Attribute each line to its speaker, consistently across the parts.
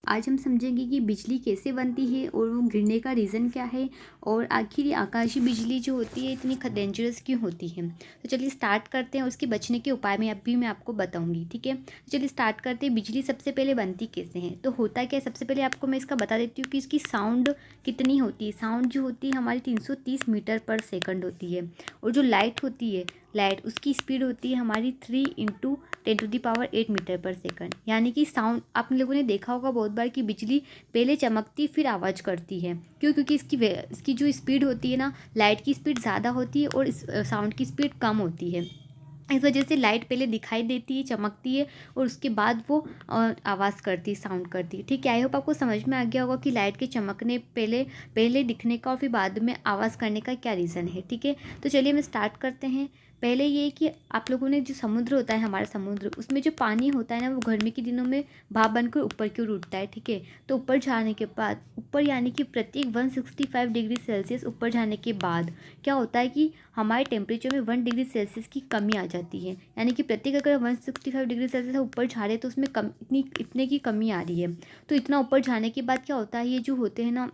Speaker 1: आज हम समझेंगे कि बिजली कैसे बनती है और वो गिरने का रीज़न क्या है और आखिर ये आकाशीय बिजली जो होती है इतनी डेंजरस क्यों होती है। तो चलिए स्टार्ट करते हैं, उसके बचने के उपाय मैं आपको बताऊंगी। ठीक है, तो चलिए स्टार्ट करते हैं। बिजली सबसे पहले बनती कैसे है, तो होता क्या है, सबसे पहले आपको मैं इसका बता देती हूँ कि इसकी साउंड कितनी होती है। साउंड जो होती है हमारी 330 मीटर पर सेकंड होती है। और जो लाइट होती है, लाइट उसकी स्पीड होती है हमारी 3 इंटू 10⁸ मीटर पर सेकंड। यानी कि साउंड आप लोगों ने देखा होगा बहुत बार कि बिजली पहले चमकती फिर आवाज़ करती है। क्यों? क्योंकि इसकी जो स्पीड होती है ना, लाइट की स्पीड ज़्यादा होती है और इस साउंड की स्पीड कम होती है। इस वजह से लाइट पहले दिखाई देती है, चमकती है और उसके बाद वो आवाज़ करती है, साउंड करती है। ठीक है, आई होप आपको समझ में आ गया होगा कि लाइट के चमकने पहले पहले दिखने का और फिर बाद में आवाज़ करने का क्या रीज़न है। ठीक है, तो चलिए हम स्टार्ट करते हैं। पहले ये कि आप लोगों ने जो समुद्र होता है, हमारा समुद्र, उसमें जो पानी होता है ना, वो गर्मी के दिनों में भाप बनकर ऊपर की ओर उठता है। ठीक है, तो ऊपर जाने के बाद, ऊपर यानी कि प्रत्येक 165 डिग्री सेल्सियस ऊपर जाने के बाद क्या होता है कि हमारे टेम्परेचर में 1 डिग्री सेल्सियस की कमी आ जाती है। यानी कि प्रत्येक अगर 165 डिग्री सेल्सियस ऊपर जा रहे हैं तो उसमें इतने की कमी आ रही है। तो इतना ऊपर जाने के बाद क्या होता है, ये जो होते हैं ना,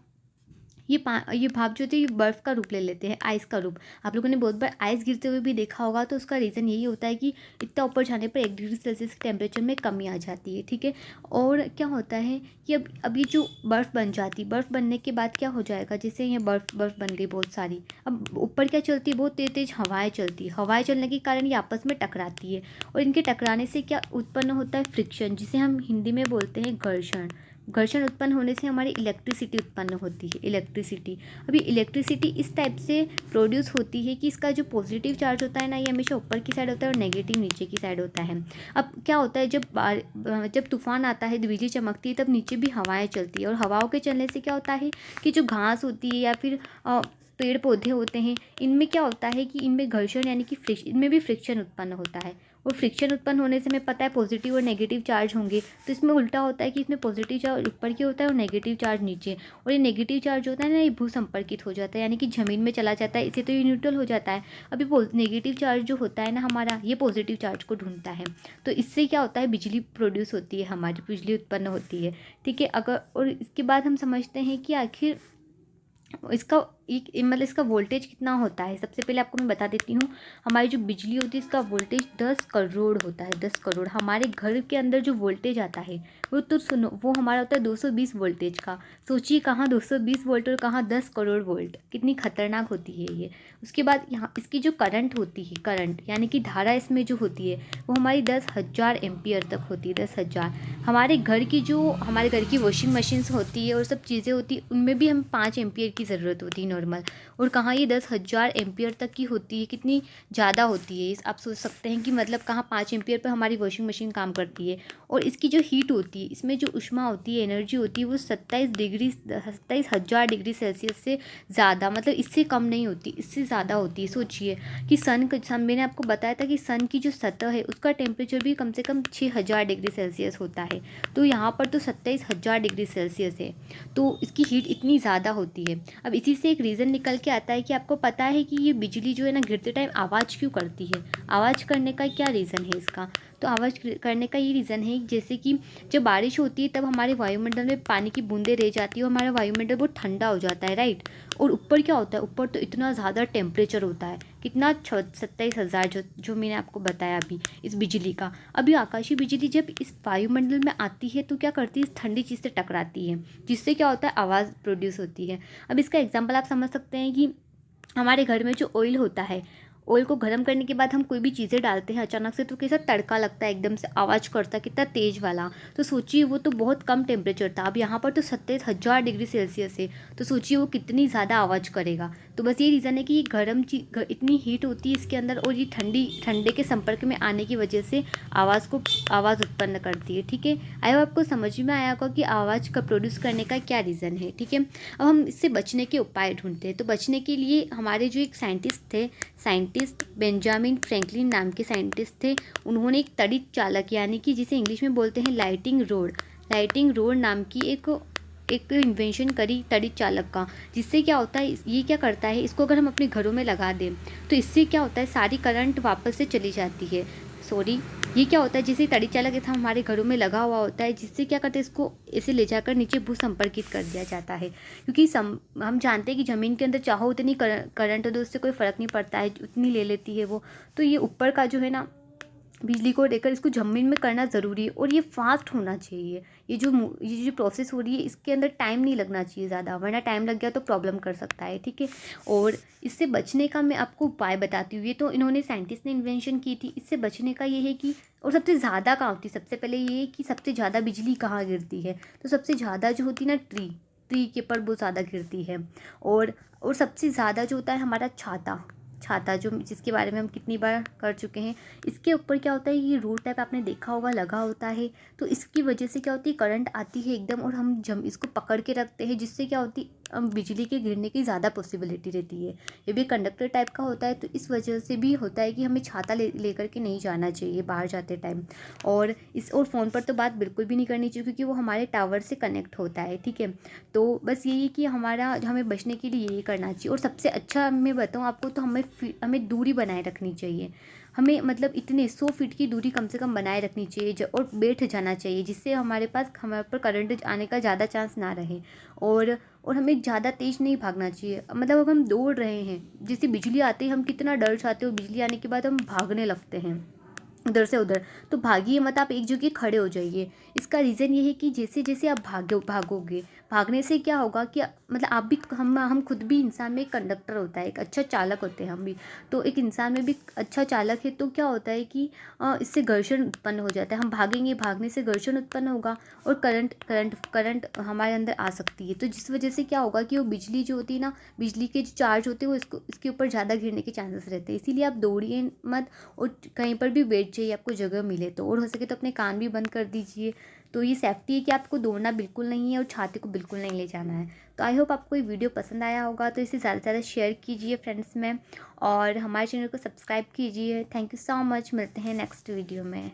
Speaker 1: ये भाप जो होती है ये बर्फ़ का रूप ले लेते हैं, आइस का रूप। आप लोगों ने बहुत बार आइस गिरते हुए भी देखा होगा, तो उसका रीज़न यही होता है कि इतना ऊपर जाने पर 1 डिग्री सेल्सियस के टेम्परेचर में कमी आ जाती है। ठीक है, और क्या होता है कि अब ये जो बर्फ़ बन जाती है, बर्फ़ बनने के बाद क्या हो जाएगा, जैसे ये बर्फ़ बर्फ़ बन गई बहुत सारी। अब ऊपर क्या चलती है, बहुत तेज़ तेज़ हवाएँ चलती है। हवाएँ चलने के कारण ये आपस में टकराती है और इनके टकराने से क्या उत्पन्न होता है, फ्रिक्शन, जिसे हम हिंदी में बोलते हैं घर्षण। घर्षण उत्पन्न होने से हमारी इलेक्ट्रिसिटी उत्पन्न होती है, इलेक्ट्रिसिटी। अभी इलेक्ट्रिसिटी इस टाइप से प्रोड्यूस होती है कि इसका जो पॉजिटिव चार्ज होता है ना, ये हमेशा ऊपर की साइड होता है और नेगेटिव नीचे की साइड होता है। अब क्या होता है, जब तूफान आता है, बिजली चमकती है, तब नीचे भी हवाएं चलती है और हवाओं के चलने से क्या होता है कि जो घास होती है या फिर पेड़ पौधे होते हैं, इनमें क्या होता है कि इनमें घर्षण यानी कि इनमें भी फ्रिक्शन उत्पन्न होता है। और फ्रिक्शन उत्पन्न होने से हमें पता है पॉजिटिव और नेगेटिव चार्ज होंगे। तो इसमें उल्टा होता है कि इसमें पॉजिटिव चार्ज ऊपर की होता है और नेगेटिव चार्ज नीचे। और ये नेगेटिव चार्ज होता है ना, ये भूसंपर्कित हो जाता है, यानी कि ज़मीन में चला जाता है, इससे तो ये न्यूट्रल हो जाता है। अभी नेगेटिव चार्ज जो होता है ना हमारा, ये पॉजिटिव चार्ज को ढूंढता है। तो इससे क्या होता है, बिजली प्रोड्यूस होती है, हमारी बिजली उत्पन्न होती है। ठीक है, अगर और इसके बाद हम समझते हैं कि आखिर इसका मतलब इसका वोल्टेज कितना होता है। सबसे पहले आपको मैं बता देती हूँ, हमारी जो बिजली होती है इसका वोल्टेज 10 करोड़ होता है। 10 करोड़ हमारे घर के अंदर जो वोल्टेज आता है वो तो सुनो, वो हमारा होता है 220 वोल्टेज का। सोचिए कहाँ 220 वोल्ट और कहाँ 10 करोड़ वोल्ट, कितनी खतरनाक होती है ये। उसके बाद यहाँ इसकी जो करंट होती है, करंट यानी कि धारा इसमें जो होती है वो हमारी 10,000 एम्पियर तक होती है। 10,000। हमारे घर की वॉशिंग मशीन्स होती है और सब चीज़ें होती है, उनमें भी हम 5 एम्पियर की ज़रूरत होती है नॉर्मल। और कहाँ ये 10,000 एम्पियर तक की होती है, कितनी ज़्यादा होती है। आप सोच सकते हैं कि मतलब कहाँ 5 एम्पियर पर हमारी वॉशिंग मशीन काम करती है। और इसकी जो हीट होती है, इसमें जो ऊष्मा होती है, एनर्जी होती है, वो 27,000 डिग्री सेल्सियस से ज़्यादा, मतलब इससे कम नहीं होती, इससे ज़्यादा होती है। सोचिए कि सन मैंने आपको बताया था कि सन की जो सतह है उसका टेम्परेचर भी कम से कम 6,000 डिग्री सेल्सियस होता है। तो यहाँ पर तो 27,000 डिग्री सेल्सियस है, तो इसकी हीट इतनी ज़्यादा होती है। अब इसी से एक रीज़न निकल के आता है कि आपको पता है कि ये बिजली जो है ना, गिरते टाइम आवाज़ क्यों करती है। आवाज़ करने का क्या रीज़न है इसका, तो आवाज़ करने का ये रीज़न है जैसे कि जब बारिश होती है तब हमारे वायुमंडल में पानी की बूंदें रह जाती है और हमारा वायुमंडल बहुत ठंडा हो जाता है, राइट। और ऊपर क्या होता है, ऊपर तो इतना ज़्यादा टेम्परेचर होता है, कितना 27,000 जो मैंने आपको बताया अभी इस बिजली का। अभी आकाशीय बिजली जब इस वायुमंडल में आती है तो क्या करती है, इस ठंडी चीज़ से टकराती है, जिससे क्या होता है, आवाज़ प्रोड्यूस होती है। अब इसका एग्जाम्पल आप समझ सकते हैं कि हमारे घर में जो ऑयल होता है, ऑयल को गर्म करने के बाद हम कोई भी चीज़ें डालते हैं अचानक से, तो कैसा तड़का लगता है, एकदम से आवाज़ करता है, कितना तेज़ वाला। तो सोचिए वो तो बहुत कम टेम्परेचर था, अब यहाँ पर तो 27,000 डिग्री सेल्सियस है, तो सोचिए वो कितनी ज़्यादा आवाज़ करेगा। तो बस ये रीज़न है कि ये गर्म चीज इतनी हीट होती है इसके अंदर, और ये ठंडे के संपर्क में आने की वजह से आवाज़ उत्पन्न करती है। ठीक है, आई होप आपको समझ में आया होगा कि आवाज़ का प्रोड्यूस करने का क्या रीज़न है। ठीक है, अब हम इससे बचने के उपाय ढूंढते हैं। तो बचने के लिए हमारे जो एक साइंटिस्ट बेंजामिन फ्रैंकलिन नाम के साइंटिस्ट थे, उन्होंने एक तड़ित चालक यानी कि जिसे इंग्लिश में बोलते हैं लाइटिंग रोड नाम की एक इन्वेंशन करी तड़ित चालक का। जिससे क्या होता है, ये क्या करता है, इसको अगर हम अपने घरों में लगा दें तो इससे क्या होता है, सारी करंट वापस से चली जाती है। सॉरी, ये क्या होता है, जैसे तड़ी चालक ऐसा हमारे घरों में लगा हुआ होता है, जिससे क्या करते हैं, इसको ऐसे ले जाकर नीचे भू संपर्कित कर दिया जाता है। क्योंकि हम जानते हैं कि ज़मीन के अंदर चाहो उतनी करंट हो तो उससे कोई फ़र्क नहीं पड़ता है, उतनी ले लेती है वो। तो ये ऊपर का जो है ना बिजली को लेकर, इसको ज़मीन में करना ज़रूरी है, और ये फास्ट होना चाहिए। ये जो प्रोसेस हो रही है, इसके अंदर टाइम नहीं लगना चाहिए ज़्यादा, वरना टाइम लग गया तो प्रॉब्लम कर सकता है, ठीक है। और इससे बचने का मैं आपको उपाय बताती हूँ। ये तो इन्होंने साइंटिस्ट ने इन्वेंशन की थी। इससे बचने का ये है कि, और सबसे ज़्यादा कहाँ होती है, सबसे पहले ये है कि सबसे ज़्यादा बिजली कहाँ गिरती है। तो सबसे ज़्यादा जो होती है ना, ट्री के ऊपर बहुत ज़्यादा गिरती है। और सबसे ज़्यादा जो होता है हमारा छाता, जो जिसके बारे में हम कितनी बार कर चुके हैं। इसके ऊपर क्या होता है, ये रोड टाइप आपने देखा होगा लगा होता है, तो इसकी वजह से क्या होती है, करंट आती है एकदम, और हम जब इसको पकड़ के रखते हैं, जिससे क्या होती, बिजली के गिरने की ज़्यादा पॉसिबिलिटी रहती है। ये भी कंडक्टर टाइप का होता है, तो इस वजह से भी होता है कि हमें छाता लेकर के नहीं जाना चाहिए बाहर जाते टाइम। और फ़ोन पर तो बात बिल्कुल भी नहीं करनी चाहिए, क्योंकि वो हमारे टावर से कनेक्ट होता है, ठीक है। तो बस यही कि हमें बचने के लिए यही करना चाहिए। और सबसे अच्छा मैं बताऊँ आपको, तो हमें दूरी बनाए रखनी चाहिए। हमें मतलब इतने 100 फीट की दूरी कम से कम बनाए रखनी चाहिए, और बैठ जाना चाहिए, जिससे हमारे ऊपर करंट आने का ज़्यादा चांस ना रहे। और हमें ज़्यादा तेज़ नहीं भागना चाहिए। मतलब अगर हम दौड़ रहे हैं, जैसे बिजली आते ही हम कितना डर जाते हो, बिजली आने के बाद हम भागने लगते हैं इधर से उधर, तो भागिए मत, आप एक जगह खड़े हो जाइए। इसका रीज़न ये है कि जैसे जैसे आप भागोगे, भागने से क्या होगा कि मतलब आप भी, हम खुद भी, इंसान में एक कंडक्टर होता है, एक अच्छा चालक होते हैं हम भी। तो एक इंसान में भी अच्छा चालक है, तो क्या होता है कि इससे घर्षण हो जाता है। हम भागेंगे, भागने से घर्षण उत्पन्न होगा, और करंट हमारे अंदर आ सकती है। तो जिस वजह से क्या होगा कि वो बिजली जो होती है ना, बिजली के जो चार्ज होते हैं, वो इसके ऊपर ज़्यादा गिरने के चांसेस रहते हैं। इसीलिए आप दौड़िए मत, और कहीं पर भी बैठ जाइए, आपको जगह मिले तो। और हो सके तो अपने कान भी बंद कर दीजिए। तो ये सेफ्टी है कि आपको दौड़ना बिल्कुल नहीं है, और छाते को बिल्कुल नहीं ले जाना है। तो आई होप आपको ये वीडियो पसंद आया होगा, तो इसे ज़्यादा से ज़्यादा शेयर कीजिए फ्रेंड्स में, और हमारे चैनल को सब्सक्राइब कीजिए। थैंक यू सो मच, मिलते हैं नेक्स्ट वीडियो में।